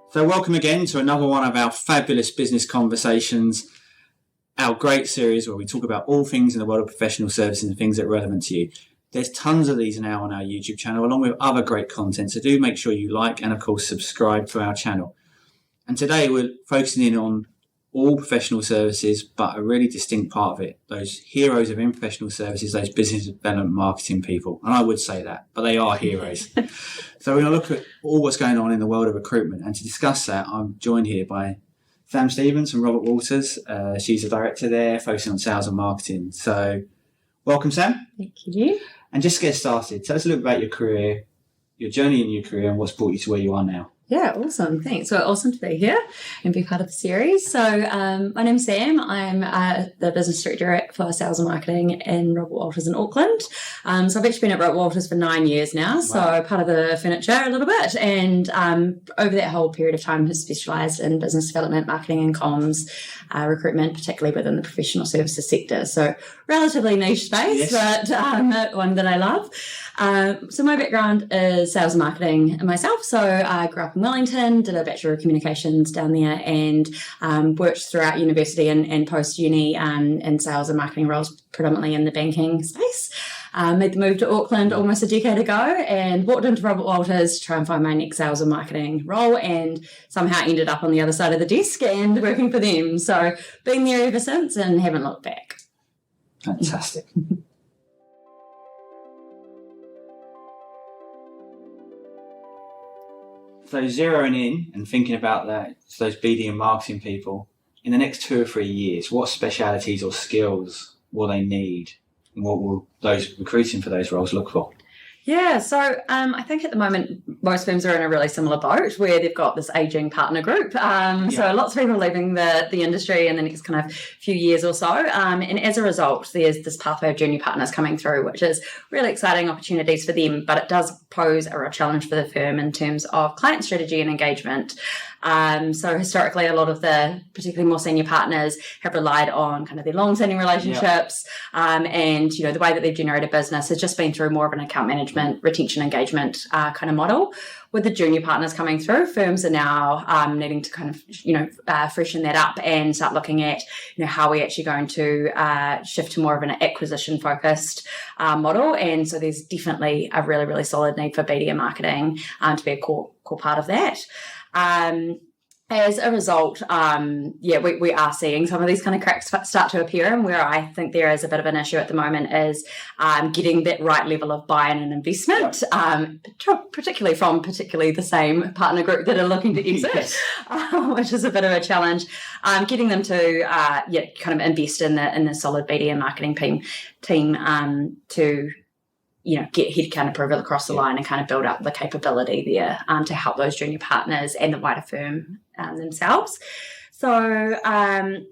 So welcome again to another one of our fabulous business conversations, our great series where we talk about all things in the world of professional services and things that are relevant to you. There's tons of these now on our YouTube channel, along with other great content. So do make sure you like and, of course, subscribe to our channel. And today we're focusing in on all professional services, but a really distinct part of it, those heroes of professional services, those business development marketing people. And I would say that, but they are heroes. So we're going to look at all what's going on in the world of recruitment. And to discuss that, I'm joined here by Sam Stevens and Robert Walters. She's the director there, focusing on sales and marketing. So welcome, Sam. Thank you. And just to get started, tell us a little about your career, your journey in your career, and what's brought you to where you are now. Yeah, awesome. Thanks. So awesome to be here and be part of the series. So my name's Sam. I'm the business director for sales and marketing in Robert Walters in Auckland. So I've actually been at Robert Walters for 9 years now, so part of the furniture a little bit. And over that whole period of time have specialised in business development, marketing and comms, recruitment, particularly within the professional services sector. So relatively niche space, yes, but one that I love. So my background is sales and marketing myself. So I grew up in Wellington, did a Bachelor of Communications down there, and worked throughout university and post-uni in sales and marketing roles, predominantly in the banking space. Made the move to Auckland almost a decade ago and walked into Robert Walters to try and find my next sales and marketing role, and somehow ended up on the other side of the desk and working for them. So been there ever since and haven't looked back. Fantastic. So zeroing in and thinking about that, those BD and marketing people, in the next 2 or 3 years, what specialities or skills will they need? And what will those recruiting for those roles look for? Yeah, so I think at the moment most firms are in a really similar boat where they've got this ageing partner group. So lots of people leaving the industry in the next kind of few years or so. And as a result, there's this pathway of junior partners coming through, which is really exciting opportunities for them, but it does pose a real challenge for the firm in terms of client strategy and engagement. So historically, a lot of the particularly more senior partners have relied on kind of their long-standing relationships, and the way that they've generated business has just been through more of an account management, retention, engagement kind of model. With the junior partners coming through, firms are now needing to kind of freshen that up and start looking at how we're actually going to shift to more of an acquisition-focused model. And so there's definitely a really, really solid need for BD and marketing to be a core part of that. As a result, we are seeing some of these kind of cracks start to appear, and where I think there is a bit of an issue at the moment is getting that right level of buy-in and investment, particularly from the same partner group that are looking to exit, which is a bit of a challenge. Getting them to kind of invest in the solid BD and marketing team to get headcount approval across the line and kind of build up the capability there to help those junior partners and the wider firm themselves. So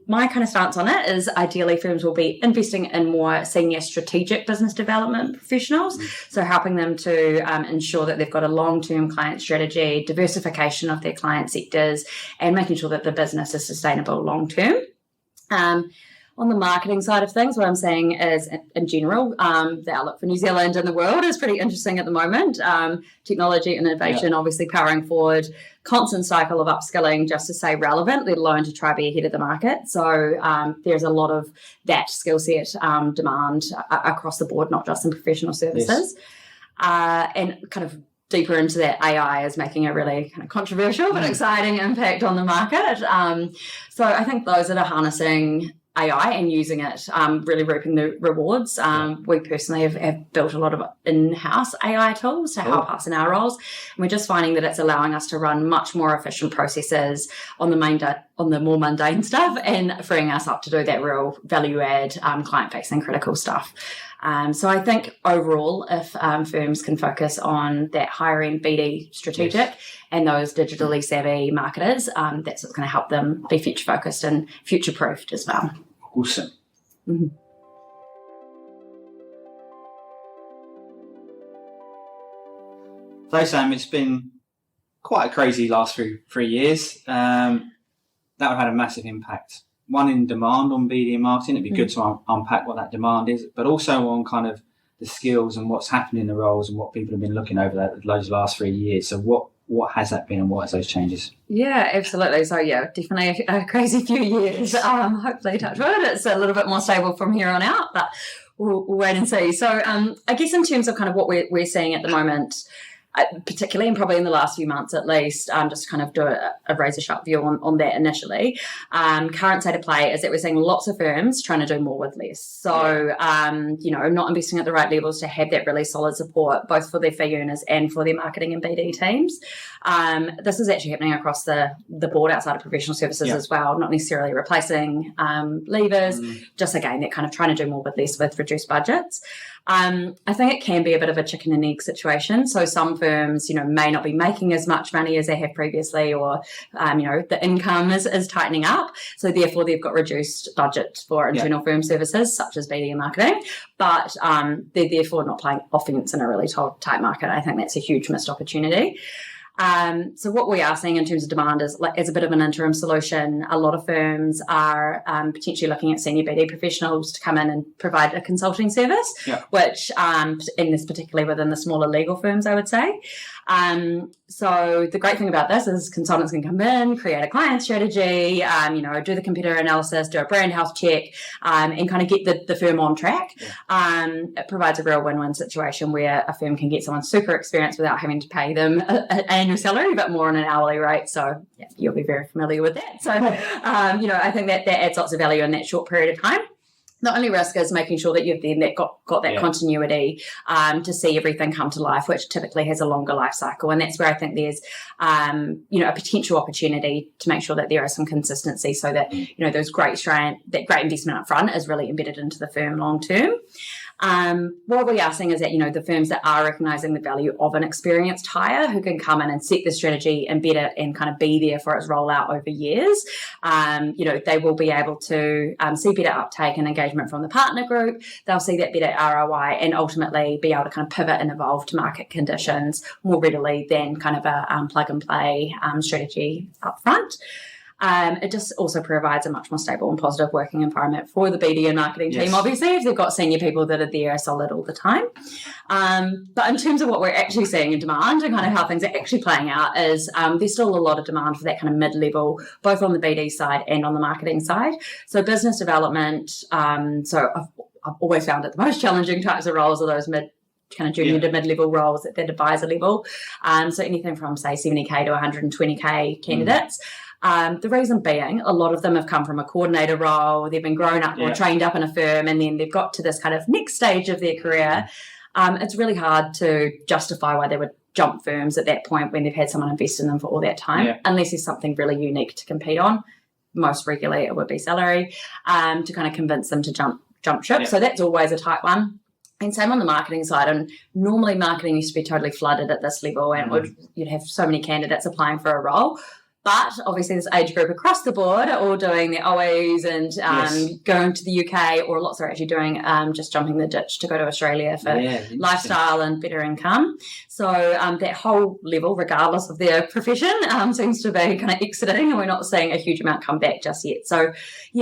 my kind of stance on it is ideally firms will be investing in more senior strategic business development professionals, so helping them to ensure that they've got a long-term client strategy, diversification of their client sectors, and making sure that the business is sustainable long-term. On the marketing side of things, what I'm saying is, in general, the outlook for New Zealand and the world is pretty interesting at the moment. Technology and innovation obviously powering forward, constant cycle of upskilling just to stay relevant, let alone to try to be ahead of the market. So there's a lot of that skill set demand across the board, not just in professional services. And kind of deeper into that, AI is making a really kind of controversial but exciting impact on the market. So I think those that are harnessing AI and using it, really reaping the rewards. We personally have built a lot of in-house AI tools to help us in our roles. And we're just finding that it's allowing us to run much more efficient processes on the more mundane stuff and freeing us up to do that real value-add, client-facing critical stuff. So I think overall, if firms can focus on that higher-end BD strategic and those digitally savvy marketers, that's what's going to help them be future-focused and future-proofed as well. Awesome. Mm-hmm. So, Sam, it's been quite a crazy last 3 years. That would have had a massive impact. One, in demand on BD and marketing. It'd be good to unpack what that demand is, but also on kind of the skills and what's happened in the roles and what people have been looking over those last 3 years. So what what has that been and what has those changes? Yeah, absolutely. So yeah, definitely a crazy few years. Hopefully, touch wood, it's a little bit more stable from here on out, but we'll wait and see. So I guess in terms of kind of what we're seeing at the moment, particularly and probably in the last few months at least, just to kind of do a razor sharp view on that initially. Current state of play is that we're seeing lots of firms trying to do more with less. So, not investing at the right levels to have that really solid support, both for their fee earners and for their marketing and BD teams. This is actually happening across the board outside of professional services as well, not necessarily replacing levers, just again, that kind of trying to do more with less with reduced budgets. I think it can be a bit of a chicken and egg situation. So some firms, may not be making as much money as they have previously, or, the income is tightening up. So therefore they've got reduced budget for internal firm services such as BD and marketing, but they're therefore not playing offense in a really tight market. I think that's a huge missed opportunity. So what we are seeing in terms of demand is as a bit of an interim solution. A lot of firms are potentially looking at senior BD professionals to come in and provide a consulting service, which in this particularly within the smaller legal firms, I would say. So the great thing about this is consultants can come in, create a client strategy, do the competitor analysis, do a brand health check, and kind of get the firm on track. It provides a real win-win situation where a firm can get someone super experienced without having to pay them an annual salary, but more on an hourly rate. So you'll be very familiar with that. So, I think that adds lots of value in that short period of time. The only risk is making sure that you've then got that continuity to see everything come to life, which typically has a longer life cycle. And that's where I think there's, a potential opportunity to make sure that there is some consistency so that, that great investment up front is really embedded into the firm long term. What we are seeing is that, the firms that are recognising the value of an experienced hire who can come in and set the strategy, embed it, and kind of be there for its rollout over years, they will be able to see better uptake and engagement from the partner group. They'll see that better ROI and ultimately be able to kind of pivot and evolve to market conditions more readily than kind of a plug and play strategy up front. It just also provides a much more stable and positive working environment for the BD and marketing team, obviously, if they've got senior people that are there solid all the time. But in terms of what we're actually seeing in demand and kind of how things are actually playing out is there's still a lot of demand for that kind of mid-level, both on the BD side and on the marketing side. So business development, I've always found it the most challenging types of roles are those kind of junior to mid-level roles at that advisor level. So anything from, say, 70K to 120K candidates. The reason being, a lot of them have come from a coordinator role, they've been grown up or trained up in a firm, and then they've got to this kind of next stage of their career. It's really hard to justify why they would jump firms at that point when they've had someone invest in them for all that time, unless there's something really unique to compete on. Most regularly it would be salary, to kind of convince them to jump ship. So that's always a tight one. And same on the marketing side. And normally marketing used to be totally flooded at this level, and you'd have so many candidates applying for a role. But obviously this age group across the board are all doing their OAs and going to the UK, or lots are actually doing just jumping the ditch to go to Australia for lifestyle and better income. So that whole level, regardless of their profession, seems to be kind of exiting, and we're not seeing a huge amount come back just yet. So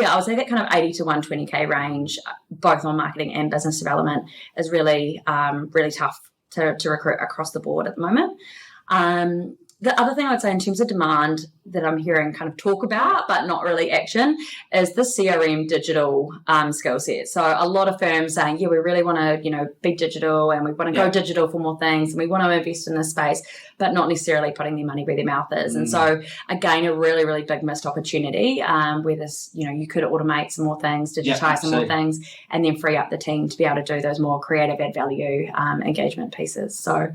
I would say that kind of 80 to 120K range, both on marketing and business development, is really, really tough to recruit across the board at the moment. The other thing I would say in terms of demand that I'm hearing kind of talk about, but not really action, is the CRM digital skill set. So a lot of firms saying, we really want to, be digital, and we want to go digital for more things, and we want to invest in this space, but not necessarily putting their money where their mouth is. And so again, a really, really big missed opportunity where this, you could automate some more things, digitize some more things, and then free up the team to be able to do those more creative add value engagement pieces. So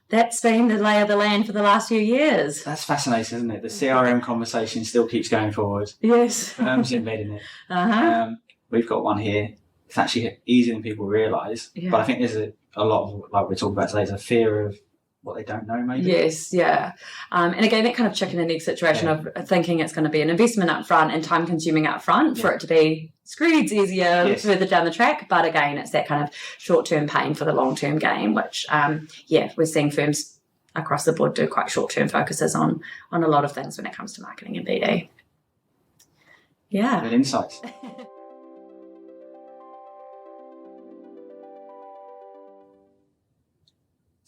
that's been the lay of the land for the last few years. That's fascinating, isn't it? The CRM conversation still keeps going forward. Yes. Firms embedding it. We've got one here. It's actually easier than people realise. But I think there's a lot of, like we're talking about today, there's a fear of what they don't know, maybe. Yes, and again, that kind of chicken and egg situation of thinking it's going to be an investment up front and time consuming up front for it to be screeds easier further down the track. But again, it's that kind of short-term pain for the long-term gain, which, we're seeing firms across the board do quite short-term focuses on a lot of things when it comes to marketing and BD. Yeah. Good insights.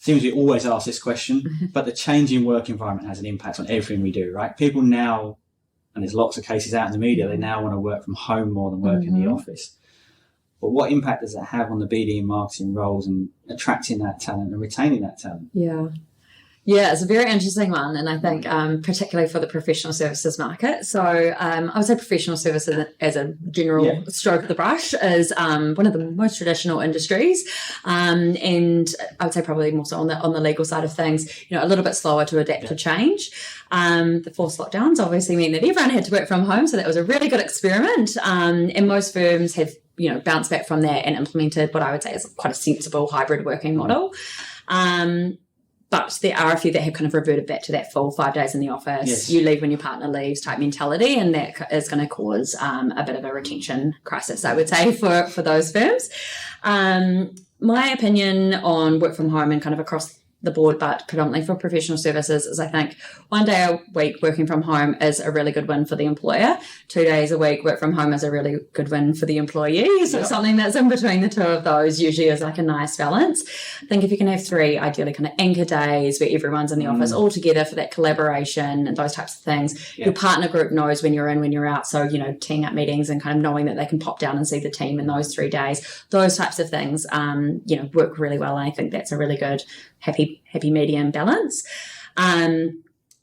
seems we always ask this question, but the changing work environment has an impact on everything we do, right? People now, and there's lots of cases out in the media, they now want to work from home more than work in the office. But what impact does that have on the BD and marketing roles and attracting that talent and retaining that talent? Yeah, it's a very interesting one, and I think particularly for the professional services market. So I would say professional services as a general stroke of the brush is one of the most traditional industries, and I would say probably more so on the legal side of things, a little bit slower to adapt to change. The forced lockdowns obviously mean that everyone had to work from home, so that was a really good experiment, and most firms have bounced back from that and implemented what I would say is quite a sensible hybrid working model. But there are a few that have kind of reverted back to that full 5 days in the office, you leave when your partner leaves type mentality, and that is going to cause a bit of a retention crisis, I would say, for those firms. My opinion on work from home and kind of across the board, but predominantly for professional services, is I think 1 day a week working from home is a really good win for the employer. 2 days a week work from home is a really good win for the employee. So something that's in between the two of those usually is like a nice balance. I think if you can have 3 ideally kind of anchor days where everyone's in the office all together for that collaboration and those types of things, your partner group knows when you're in, when you're out. So, teeing up meetings and kind of knowing that they can pop down and see the team in those 3 days, those types of things, work really well. And I think that's a really good happy medium balance.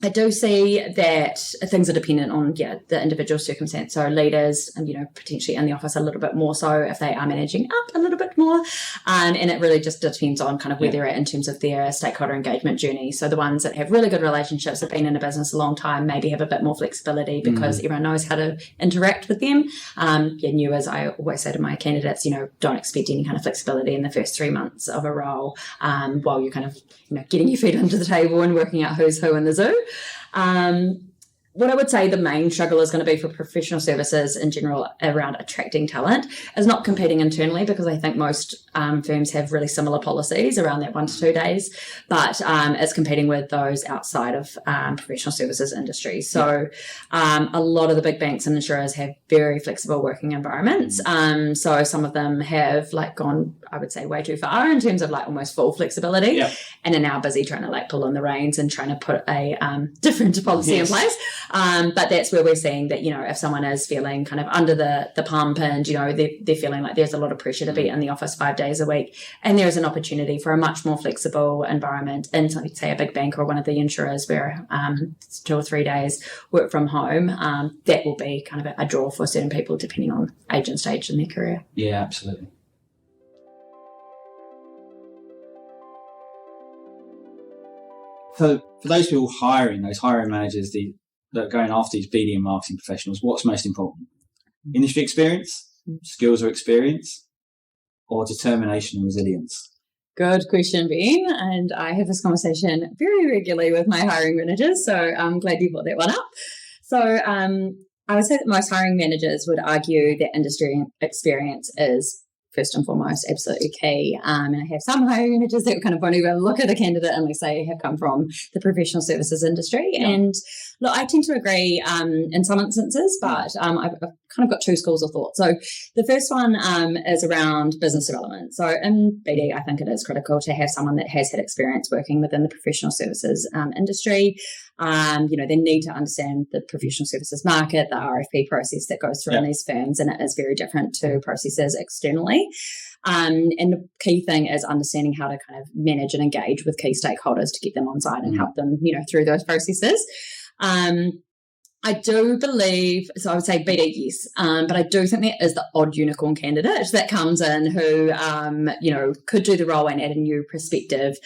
I do see that things are dependent on the individual circumstance. So leaders and potentially in the office a little bit more so if they are managing up a little bit more, and it really just depends on kind of where they're at in terms of their stakeholder engagement journey. So the ones that have really good relationships, have been in a business a long time, maybe have a bit more flexibility because everyone knows how to interact with them. New, as I always say to my candidates, don't expect any kind of flexibility in the first 3 months of a role while you're kind of getting your feet under the table and working out who's who in the zoo. What I would say the main struggle is going to be for professional services in general around attracting talent is not competing internally, because I think most firms have really similar policies around that 1 to 2 days, but it's competing with those outside of professional services industries. So a lot of the big banks and insurers have very flexible working environments. So some of them have gone, I would say, way too far in terms of almost full flexibility, and are now busy trying to pull in the reins and trying to put a different policy in place. But that's where we're seeing that, if someone is feeling kind of under the pump and, they're feeling like there's a lot of pressure to be in the office 5 days a week, and there is an opportunity for a much more flexible environment in, say, a big bank or one of the insurers where 2 or 3 days work from home, that will be kind of a draw for certain people depending on age and stage in their career. Yeah, absolutely. So for those people hiring, those hiring managers that are going after these BD and marketing professionals, what's most important? Industry experience, skills or experience, or determination and resilience? Good question, Ben. And I have this conversation very regularly with my hiring managers, so I'm glad you brought that one up. So I would say that most hiring managers would argue that industry experience is first and foremost absolutely key. And I have some hiring managers that kind of won't even look at a candidate unless they have come from the professional services industry. And look, I tend to agree in some instances, but I've kind of got 2 schools of thought. So the first one is around business development. So in BD, I think it is critical to have someone that has had experience working within the professional services industry. They need to understand the professional services market, the RFP process that goes through in these firms, and it is very different to processes externally. And the key thing is understanding how to kind of manage and engage with key stakeholders to get them on side and help them, through those processes. I do believe, so I would say BD, yes, but I do think there is the odd unicorn candidate that comes in who, could do the role and add a new perspective,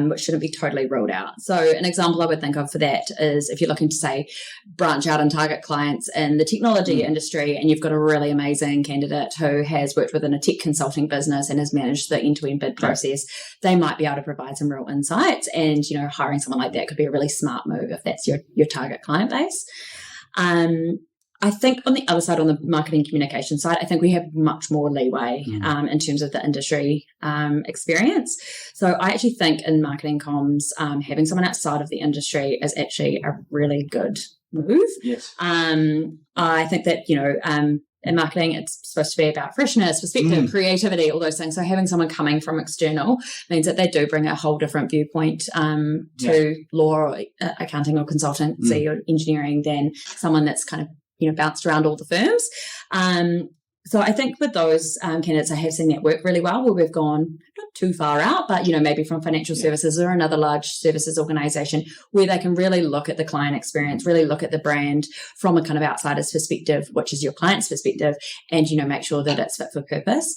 which shouldn't be totally ruled out. So an example I would think of for that is if you're looking to, say, branch out and target clients in the technology industry, and you've got a really amazing candidate who has worked within a tech consulting business and has managed the end-to-end bid process, they might be able to provide some real insights, and, hiring someone like that could be a really smart move if that's your target client base. I think on the other side, on the marketing communication side, I think we have much more leeway in terms of the industry experience. So I actually think in marketing comms, having someone outside of the industry is actually a really good move. Yes. I think that, in marketing, it's supposed to be about freshness, perspective, creativity, all those things. So having someone coming from external means that they do bring a whole different viewpoint to law or accounting or consultancy or engineering than someone that's kind of, bounced around all the firms. So I think with those candidates, I have seen that work really well, where we've gone not too far out, but, maybe from financial services or another large services organisation, where they can really look at the client experience, really look at the brand from a kind of outsider's perspective, which is your client's perspective, and, make sure that it's fit for purpose.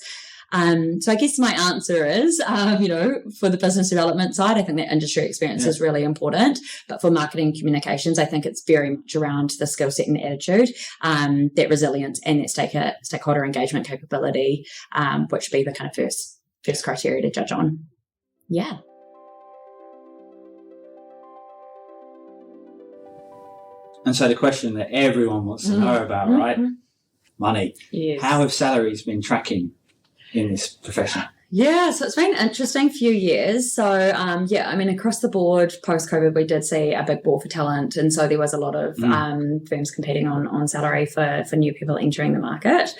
So I guess my answer is, for the business development side, I think that industry experience is really important. But for marketing communications, I think it's very much around the skill set and attitude, that resilience and that stakeholder engagement capability, which would be the kind of first criteria to judge on. Yeah. And so the question that everyone wants to know about, right? Money. Yes. How have salaries been tracking in this profession? Yeah, so it's been an interesting few years. So, across the board, post-COVID, we did see a big war for talent. And so there was a lot of firms competing on salary for new people entering the market.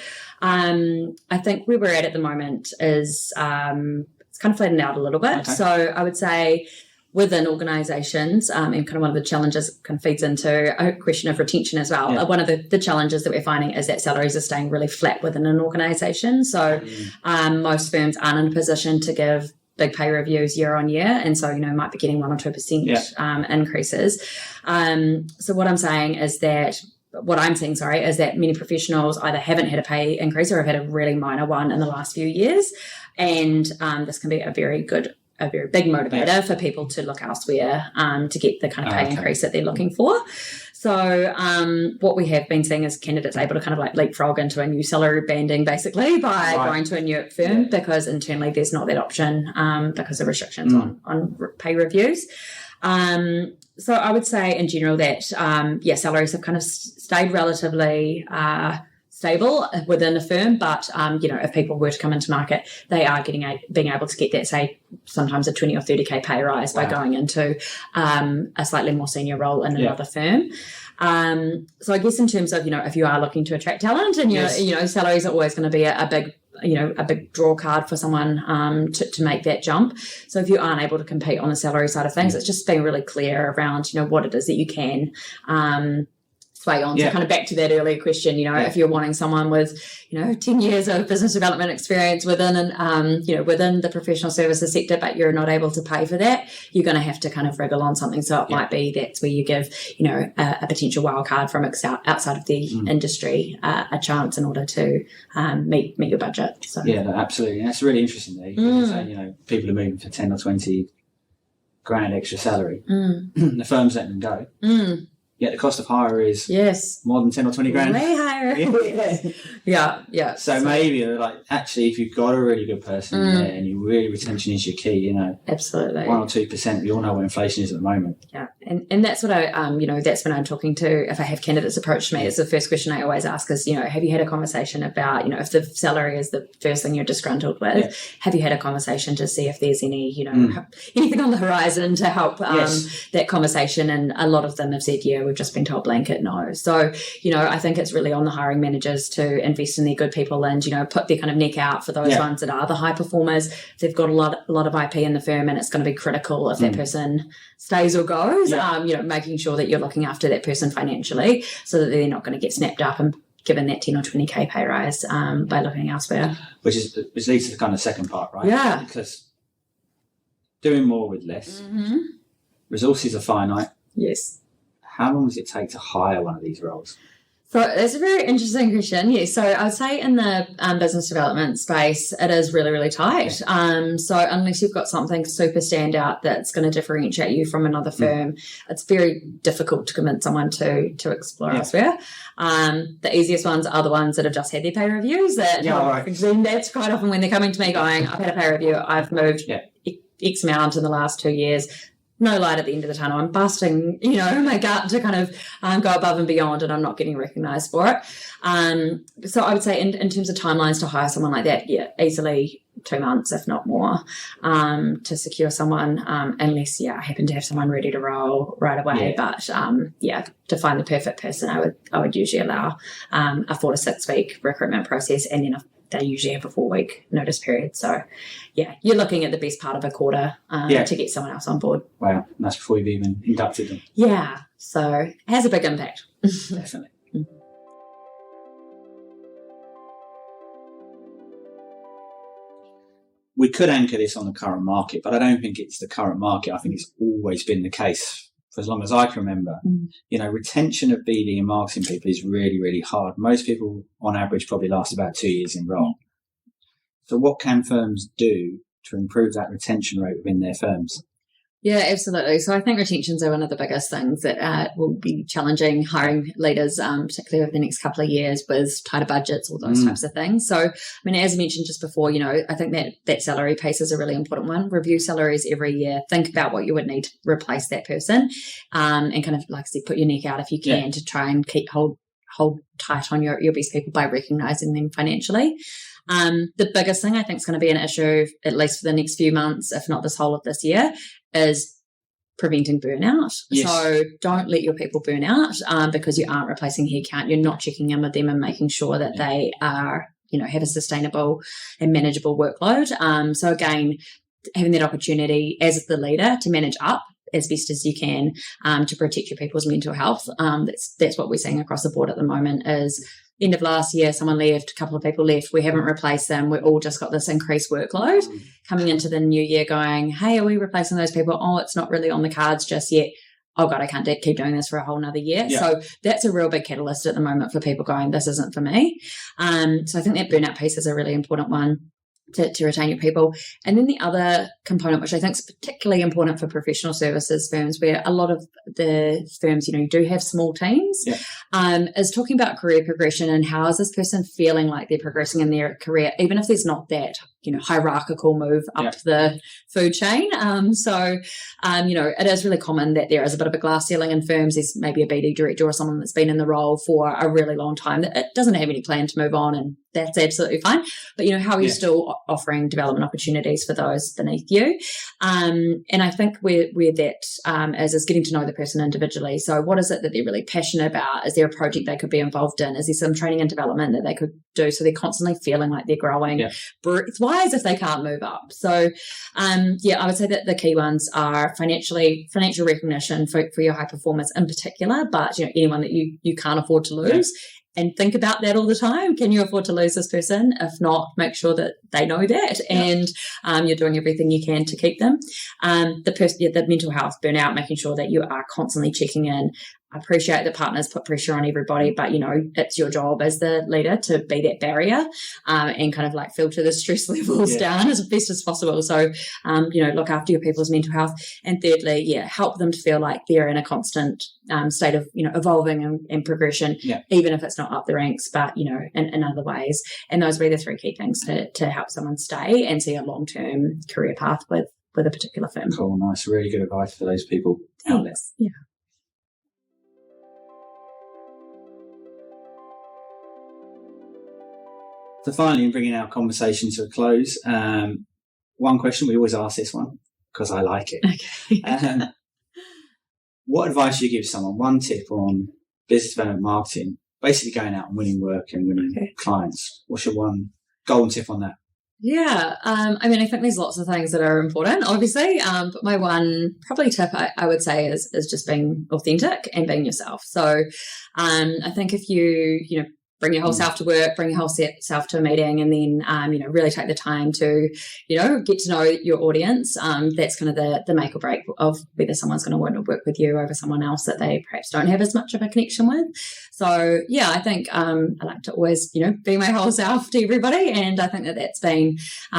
I think where we're at the moment is it's kind of flattened out a little bit. Okay. So I would say within organisations, and kind of one of the challenges kind of feeds into a question of retention as well. Yeah. One of the challenges that we're finding is that salaries are staying really flat within an organisation. So most firms aren't in a position to give big pay reviews year on year, and so might be getting 1 or 2% increases. So what I'm saying is that is that many professionals either haven't had a pay increase or have had a really minor one in the last few years, and this can be a very big motivator for people to look elsewhere to get the kind of pay increase that they're looking for. So what we have been seeing is candidates able to kind of like leapfrog into a new salary banding basically by going to a new firm because internally there's not that option because of restrictions on pay reviews. So I would say in general that, salaries have kind of stayed relatively stable within the firm, but if people were to come into market, they are being able to get that, say, sometimes a 20 or 30k pay rise by going into a slightly more senior role in another firm. So I guess in terms of if you are looking to attract talent, and salaries are always going to be a big draw card for someone to make that jump. So if you aren't able to compete on the salary side of things, it's just being really clear around what it is that you can sway on. So kind of back to that earlier question, if you're wanting someone with 10 years of business development experience within within the professional services sector, but you're not able to pay for that, you're going to have to kind of wriggle on something. So it might be that's where you give a potential wild card from outside of the industry a chance in order to meet your budget. So absolutely. And that's really interesting there. You're saying, people are moving for 10 or 20 grand extra salary. The firms letting them go. Yet the cost of hire is more than 10 or 20 grand. Way higher. Yeah. So maybe actually if you've got a really good person in there and retention is your key, Absolutely. 1 or 2%, we all know what inflation is at the moment. Yeah. And that's what that's when I'm talking to, if I have candidates approach me, it's the first question I always ask is, have you had a conversation about, if the salary is the first thing you're disgruntled with, have you had a conversation to see if there's any, anything on the horizon to help that conversation? And a lot of them have said, we've just been told blanket no. So, I think it's really on the hiring managers to invest in their good people and, put their kind of neck out for those ones that are the high performers. They've got a lot of IP in the firm, and it's going to be critical if that person stays or goes, making sure that you're looking after that person financially so that they're not going to get snapped up and given that 10 or 20k pay rise by looking elsewhere. Which leads to the kind of second part, right? Yeah. Because doing more with less, resources are finite. Yes. How long does it take to hire one of these roles? So that's a very interesting question. Yeah, so I'd say in the business development space, it is really, really tight. So unless you've got something super standout that's going to differentiate you from another firm, it's very difficult to convince someone to explore elsewhere. The easiest ones are the ones that have just had their pay reviews. Then that's quite often when they're coming to me going, I've had a pay review, I've moved X amount in the last 2 years. No light at the end of the tunnel. I'm busting, my gut to kind of go above and beyond, and I'm not getting recognised for it. So I would say in terms of timelines to hire someone like that, easily 2 months, if not more, to secure someone, unless, I happen to have someone ready to roll right away. But, to find the perfect person, I would usually allow a 4 to 6 week recruitment process, and then they usually have a 4-week notice period. So, you're looking at the best part of a quarter to get someone else on board. Wow, that's before you've even inducted them. Yeah, so it has a big impact. Definitely. We could anchor this on the current market, but I don't think it's the current market. I think it's always been the case for as long as I can remember. Retention of BD and marketing people is really, really hard. Most people, on average, probably last about 2 years in role. So what can firms do to improve that retention rate within their firms? Yeah, absolutely. So I think retentions are one of the biggest things that will be challenging hiring leaders, particularly over the next couple of years with tighter budgets, all those types of things. So, as I mentioned just before, I think that salary piece is a really important one. Review salaries every year. Think about what you would need to replace that person, and kind of, like I said, put your neck out if you can to try and hold tight on your best people by recognising them financially. The biggest thing I think is going to be an issue, at least for the next few months, if not this whole of this year, is preventing burnout. Yes. So don't let your people burn out because you aren't replacing headcount. You're not checking in with them and making sure that they are, have a sustainable and manageable workload. So again, having that opportunity as the leader to manage up as best as you can to protect your people's mental health. That's what we're seeing across the board at the moment is end of last year, someone left, a couple of people left. We haven't replaced them. We've all just got this increased workload coming into the new year going, hey, are we replacing those people? Oh, it's not really on the cards just yet. Oh, God, I can't keep doing this for a whole nother year. Yeah. So that's a real big catalyst at the moment for people going, this isn't for me. So I think that burnout piece is a really important one to retain your people. And then the other component, which I think is particularly important for professional services firms, where a lot of the firms, you do have small teams, is talking about career progression and how is this person feeling like they're progressing in their career, even if there's not that, hierarchical move up the food chain. It is really common that there is a bit of a glass ceiling in firms. There's maybe a BD director or someone that's been in the role for a really long time that it doesn't have any plan to move on, and that's absolutely fine. But, how are you still offering development opportunities for those beneath you? And I think where that is getting to know the person individually. So what is it that they're really passionate about? Is there a project they could be involved in? Is there some training and development that they could do so they're constantly feeling like they're growing? It's wise if they can't move up. So, I would say that the key ones are financial recognition for your high performers in particular, but, anyone that you can't afford to lose. And think about that all the time. Can you afford to lose this person? If not, make sure that they know that and you're doing everything you can to keep them. The mental health burnout, making sure that you are constantly checking in. I appreciate that partners put pressure on everybody, but, it's your job as the leader to be that barrier and kind of like filter the stress levels down as best as possible. So, look after your people's mental health. And thirdly, help them to feel like they're in a constant state of, evolving and progression, even if it's not up the ranks, but, in other ways. And those would be the 3 key things to help someone stay and see a long-term career path with a particular firm. Cool, nice. Really good advice for those people out there. Yeah. So finally, in bringing our conversation to a close, one question, we always ask this one because I like it. Okay. What advice do you give someone? One tip on business development marketing, basically going out and winning work and winning clients. What's your one golden tip on that? Yeah. I think there's lots of things that are important, obviously. But my one probably tip I would say is just being authentic and being yourself. So I think if you bring your whole self to work, bring your whole self to a meeting, and then, really take the time to, get to know your audience. That's kind of the make or break of whether someone's going to want to work with you over someone else that they perhaps don't have as much of a connection with. So, I think I like to always, be my whole self to everybody. And I think that's been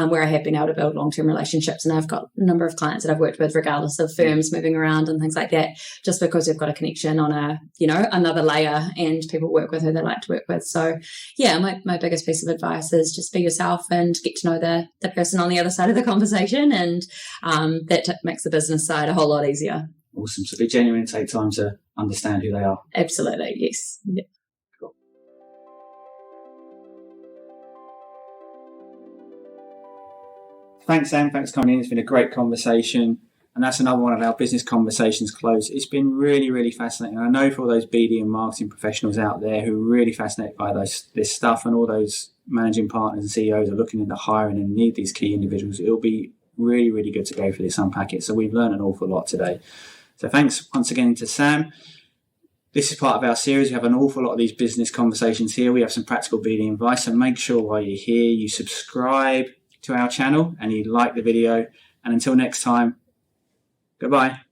where I have been able to build long-term relationships. And I've got a number of clients that I've worked with, regardless of firms moving around and things like that, just because we've got a connection on another layer, and people work with who they like to work with. So, my biggest piece of advice is just be yourself and get to know the person on the other side of the conversation, and that makes the business side a whole lot easier. Awesome. So be genuine and take time to understand who they are. Absolutely, yes. Yeah. Cool. Thanks, Sam. Thanks for coming in. It's been a great conversation. And that's another one of our business conversations closed. It's been really, really fascinating. I know for all those BD and marketing professionals out there who are really fascinated by this stuff, and all those managing partners and CEOs are looking into hiring and need these key individuals, it'll be really, really good to go for this, unpack it. So we've learned an awful lot today. So thanks once again to Sam. This is part of our series. We have an awful lot of these business conversations here. We have some practical BD advice. So make sure while you're here, you subscribe to our channel and you like the video. And until next time, goodbye.